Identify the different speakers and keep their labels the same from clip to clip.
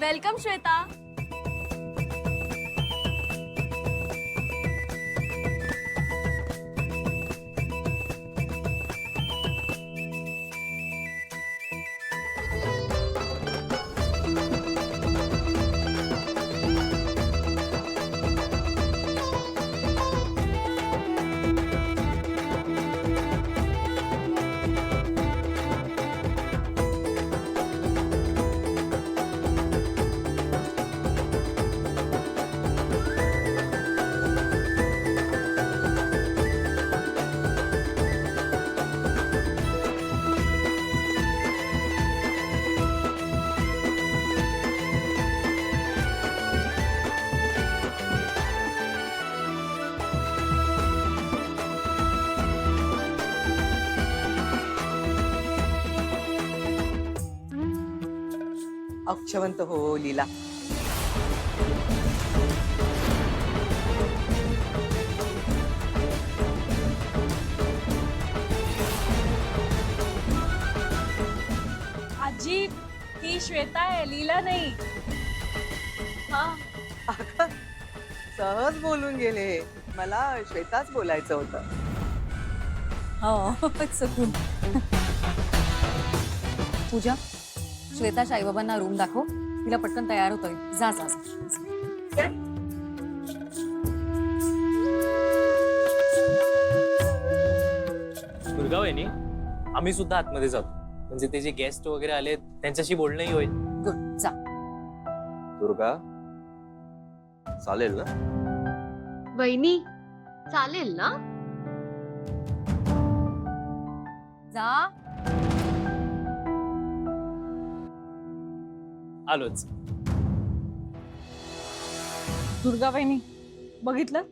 Speaker 1: Welcome Shweta.
Speaker 2: अक्षवंत हो लीला.
Speaker 1: आजी ही श्वेता आहे, लीला नाही. हा
Speaker 2: अगं, सहज बोलून गेले. मला श्वेताच बोलायचं होतं.
Speaker 3: हो चुकून. पूजा, श्वेताच्या आईबाबांना रूम दाखव. तिला पटकन तयार होतोय. जा जा जा.
Speaker 4: दुर्गा वहिनी, आम्ही सुद्धा आतमध्ये जातो. म्हणजे ते जे गेस्ट वगैरे आले त्यांच्याशी बोलणंही होईल.
Speaker 3: गुड, जा.
Speaker 5: दुर्गा, चालेल ना?
Speaker 6: वहिनी चालेल ना?
Speaker 3: जा.
Speaker 4: आलोच.
Speaker 1: दुर्गा वहिनी, बघितलं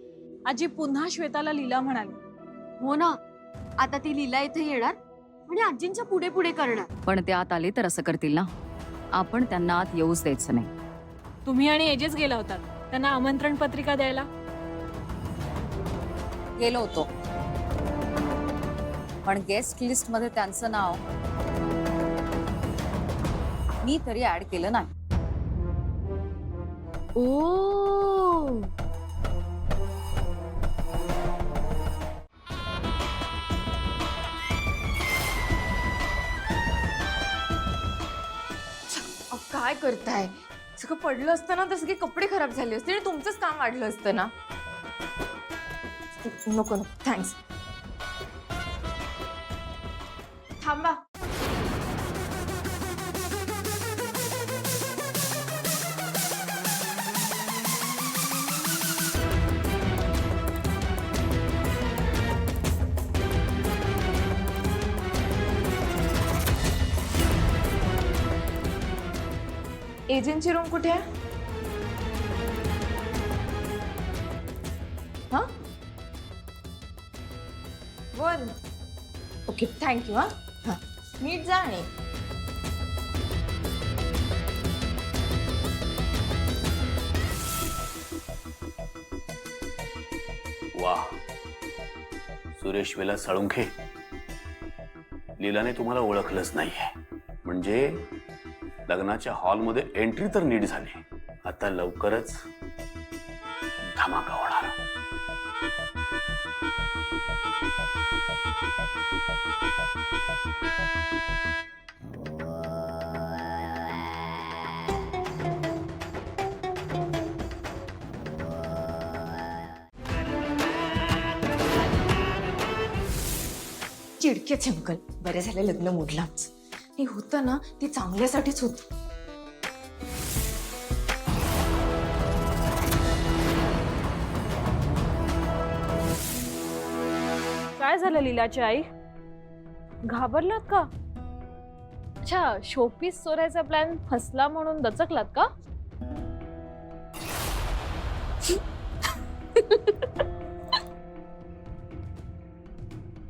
Speaker 1: आजी पुन्हा श्वेताला लीला म्हणाली.
Speaker 6: हो ना, आता ती लीला इथे येणार आणि आजींच्या पुढे पुढे करणार.
Speaker 3: पण ते आत आले तर असं करतील ना. आपण त्यांना आत येऊच द्यायचं नाही.
Speaker 1: तुम्ही आणि एजेस गेला होतात त्यांना आमंत्रण पत्रिका द्यायला.
Speaker 3: गेलो होतो, पण गेस्ट लिस्ट मध्ये त्यांचं नाव मी तरी ऍड केलं नाही.
Speaker 6: ओ,
Speaker 7: काय करताय? सगळं पडलं असतं ना तर सगळे कपडे खराब झाले असते आणि तुमचंच काम वाढलं असतं ना. नको नको, थँक्स. थांबा. एजंटची रूम कुठे आहे? हा, 1. Okay, thank you. हा हा, नीट जा. आणि
Speaker 8: वाह, सुरेश वेला साळुंखे, लीलाने तुम्हाला ओळखलंच नाहीये. म्हणजे लग्नाच्या हॉलमध्ये एंट्री तर नीट झाली. आता लवकरच धमाका होणार.
Speaker 7: चिडकेच अंकल. बरे झाले लग्न मोडलं आमचं. हे होतं ना ते चांगल्यासाठीच होतं.
Speaker 1: काय झालं लीलाची आई? घाबरलात का? अच्छा, शोपीस चोरायचा प्लॅन फसला म्हणून दचकलात का?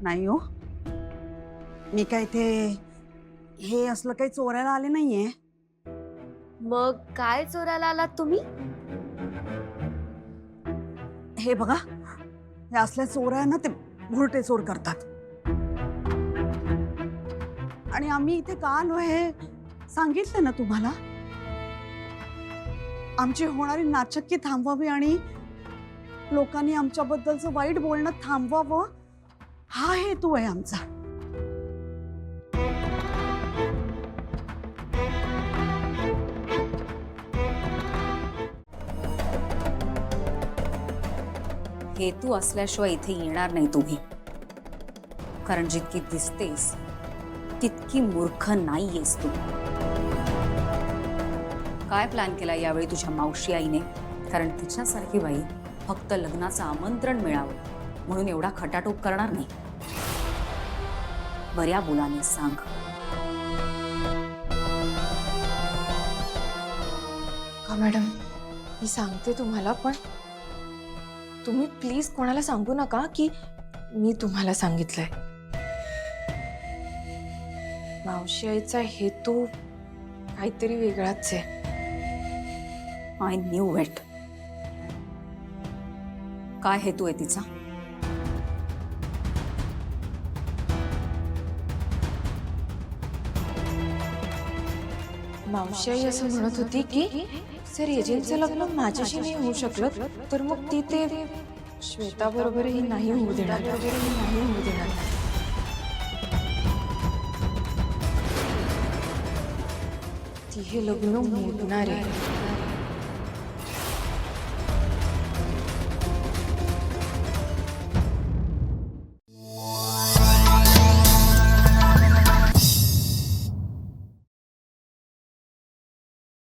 Speaker 9: नाही हो, मी काय ते हे असलं काही चोरायला आले नाहीये.
Speaker 6: मग काय चोरायला आलात तुम्ही?
Speaker 9: हे बघा, हे असल्या चोऱ्या ना ते भुरटे चोर करतात. आणि आम्ही इथे का आलो हे सांगितलं ना तुम्हाला. आमची होणारी नाचक्की थांबवावी आणि लोकांनी आमच्याबद्दलचं वाईट बोलणं थांबवावं, हा हेतू आहे आमचा.
Speaker 3: हेतू असल्याशिवाय इथे येणार नाही तुम्ही, कारण जितकी दिसतेस तितकी मूर्ख नाहीयेस तू. काय प्लॅन केला यावेळी तुझ्या मावशी आईने? कारण तिच्यासारखी बाई फक्त लग्नाचं आमंत्रण मिळावं म्हणून एवढा खटाटोप करणार नाही. बऱ्या बोलाने सांग.
Speaker 7: का मॅडम, मी सांगते तुम्हाला, पण तुम्ही प्लीज कोणाला सांगू नका की मी तुम्हाला सांगितलंय. मावशी आईचा हेतू काहीतरी वेगळाच आहे.
Speaker 3: I knew it. काय हेतू आहे तिचा?
Speaker 7: मावशी आई असं म्हणत होती की जर एजंटचं लग्न माझ्याशी नाही होऊ शकलं तर मग ती ते श्वेता बरोबरही नाही होऊ देणार. ती हे लग्न मोडणार आहे.